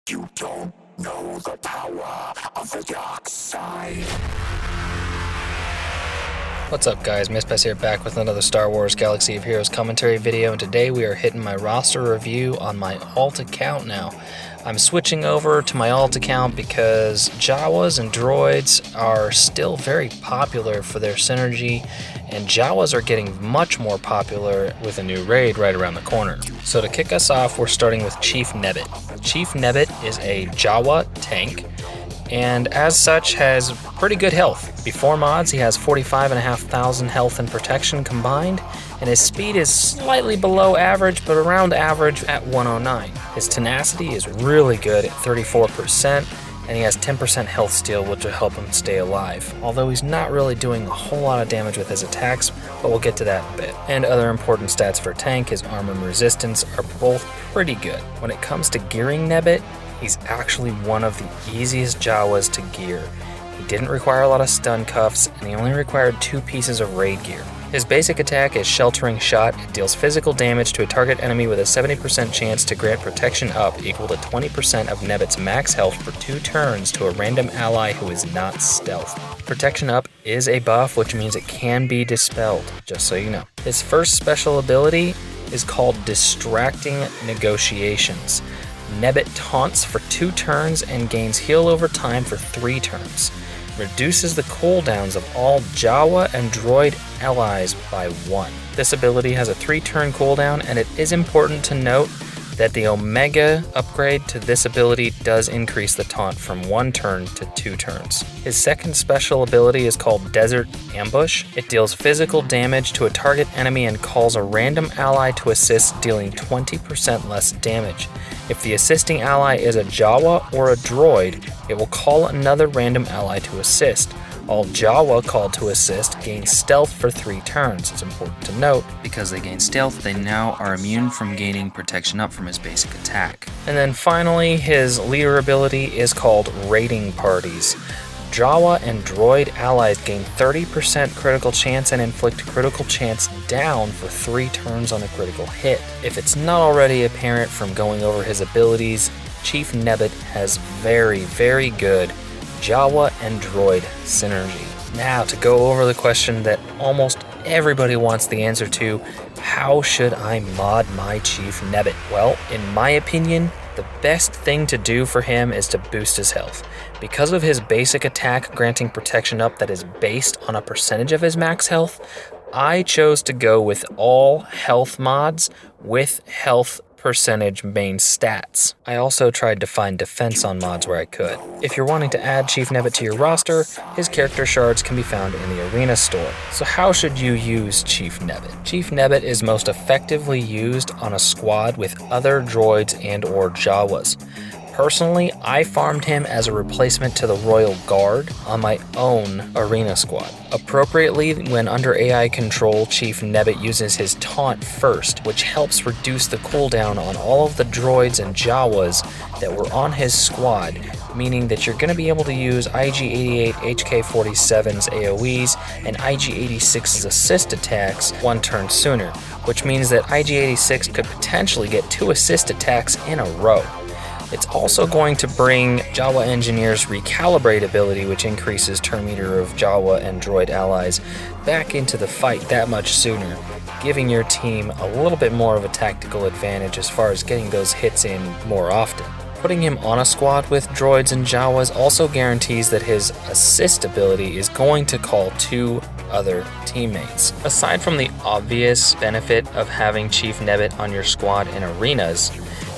You don't know the power of the dark side. What's up guys, Nebit here, back with another Star Wars Galaxy of Heroes commentary video, and today we are hitting my roster review on my alt account now. I'm switching over to my alt account because Jawas and Droids are still very popular for their synergy, and Jawas are getting much more popular with a new raid right around the corner. So to kick us off, we're starting with Chief Nebit. Chief Nebit is a Jawa tank, and as such has pretty good health. Before mods, he has 45,500 health and protection combined, and his speed is slightly below average, but around average at 109. His tenacity is really good at 34%, and he has 10% health steal, which will help him stay alive. Although he's not really doing a whole lot of damage with his attacks, but we'll get to that in a bit. And other important stats for tank, his armor and resistance are both pretty good. When it comes to gearing Nebit, he's actually one of the easiest Jawas to gear. He didn't require a lot of stun cuffs, and he only required 2 pieces of raid gear. His basic attack is Sheltering Shot. It deals physical damage to a target enemy with a 70% chance to grant protection up equal to 20% of Nebit's max health for 2 turns to a random ally who is not stealth. Protection up is a buff, which means it can be dispelled, just so you know. His first special ability is called Distracting Negotiations. Nebit taunts for 2 turns and gains heal over time for 3 turns. Reduces the cooldowns of all Jawa and Droid allies by 1. This ability has a 3-turn cooldown, and it is important to note that the Omega upgrade to this ability does increase the taunt from 1 turn to 2 turns. His second special ability is called Desert Ambush. It deals physical damage to a target enemy and calls a random ally to assist, dealing 20% less damage. If the assisting ally is a Jawa or a Droid, it will call another random ally to assist. All Jawa called to assist gain stealth for 3 turns. It's important to note, because they gain stealth, they now are immune from gaining protection up from his basic attack. And then finally, his leader ability is called Raiding Parties. Jawa and Droid allies gain 30% critical chance and inflict critical chance down for 3 turns on a critical hit. If it's not already apparent from going over his abilities, Chief Nebit has very, very good Jawa and Droid synergy. Now to go over the question that almost everybody wants the answer to: how should I mod my Chief Nebit? Well, in my opinion, the best thing to do for him is to boost his health. Because of his basic attack granting protection up that is based on a percentage of his max health, I chose to go with all health mods with health percentage main stats. I also tried to find defense on mods where I could. If you're wanting to add Chief Nebit to your roster, his character shards can be found in the arena store. So how should you use Chief Nebit? Chief Nebit is most effectively used on a squad with other droids and or Jawas. Personally, I farmed him as a replacement to the Royal Guard on my own arena squad. Appropriately, when under AI control, Chief Nebit uses his taunt first, which helps reduce the cooldown on all of the droids and Jawas that were on his squad, meaning that you're going to be able to use IG-88, HK-47's AoEs, and IG-86's assist attacks 1 turn sooner, which means that IG-86 could potentially get 2 assist attacks in a row. It's also going to bring Jawa Engineer's Recalibrate ability, which increases turn meter of Jawa and Droid allies, back into the fight that much sooner, giving your team a little bit more of a tactical advantage as far as getting those hits in more often. Putting him on a squad with droids and Jawas also guarantees that his assist ability is going to call 2 other teammates. Aside from the obvious benefit of having Chief Nebit on your squad in arenas,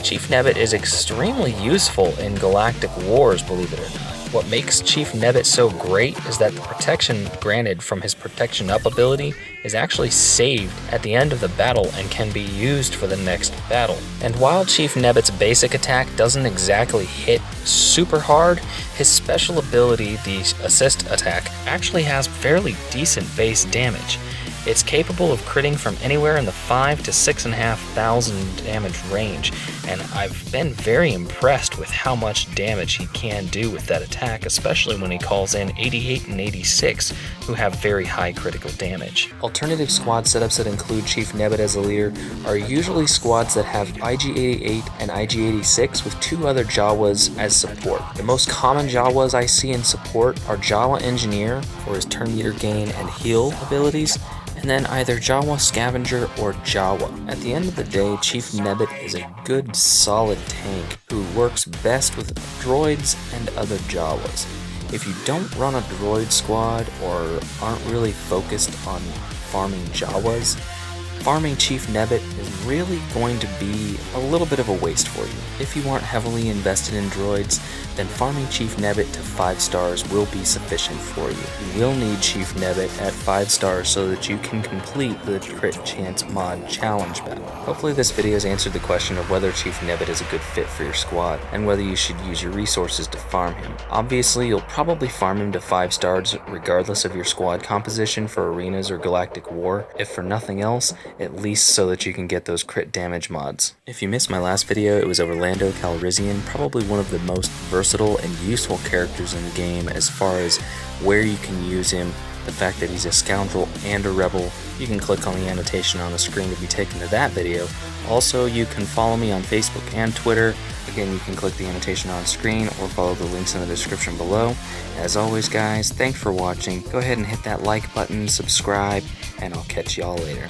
Chief Nebit is extremely useful in galactic wars, believe it or not. What makes Chief Nebit so great is that the protection granted from his protection up ability is actually saved at the end of the battle and can be used for the next battle. And while Chief Nebit's basic attack doesn't exactly hit super hard, his special ability, the assist attack, actually has fairly decent base damage. It's capable of critting from anywhere in the 5,000 to 6,500 damage range, and I've been very impressed with how much damage he can do with that attack, especially when he calls in 88 and 86, who have very high critical damage. Alternative squad setups that include Chief Nebit as a leader are usually squads that have IG-88 and IG-86 with 2 other Jawas as support. The most common Jawas I see in support are Jawa Engineer for his turn meter gain and heal abilities, and then either Jawa Scavenger or Jawa. At the end of the day, Chief Nebit is a good, solid tank who works best with droids and other Jawas. If you don't run a droid squad or aren't really focused on farming Jawas, farming Chief Nebit is really going to be a little bit of a waste for you. If you aren't heavily invested in droids, then farming Chief Nebit to 5 stars will be sufficient for you. You will need Chief Nebit at 5 stars so that you can complete the Crit Chance mod challenge battle. Hopefully this video has answered the question of whether Chief Nebit is a good fit for your squad, and whether you should use your resources to farm him. Obviously, you'll probably farm him to 5 stars regardless of your squad composition for arenas or galactic war, if for nothing else, at least so that you can get those crit damage mods. If you missed my last video, it was over Lando Calrissian, probably one of the most versatile and useful characters in the game as far as where you can use him, the fact that he's a scoundrel and a rebel. You can click on the annotation on the screen to be taken to that video. Also, you can follow me on Facebook and Twitter. Again, you can click the annotation on screen or follow the links in the description below. As always guys, thanks for watching. Go ahead and hit that like button, subscribe, and I'll catch y'all later.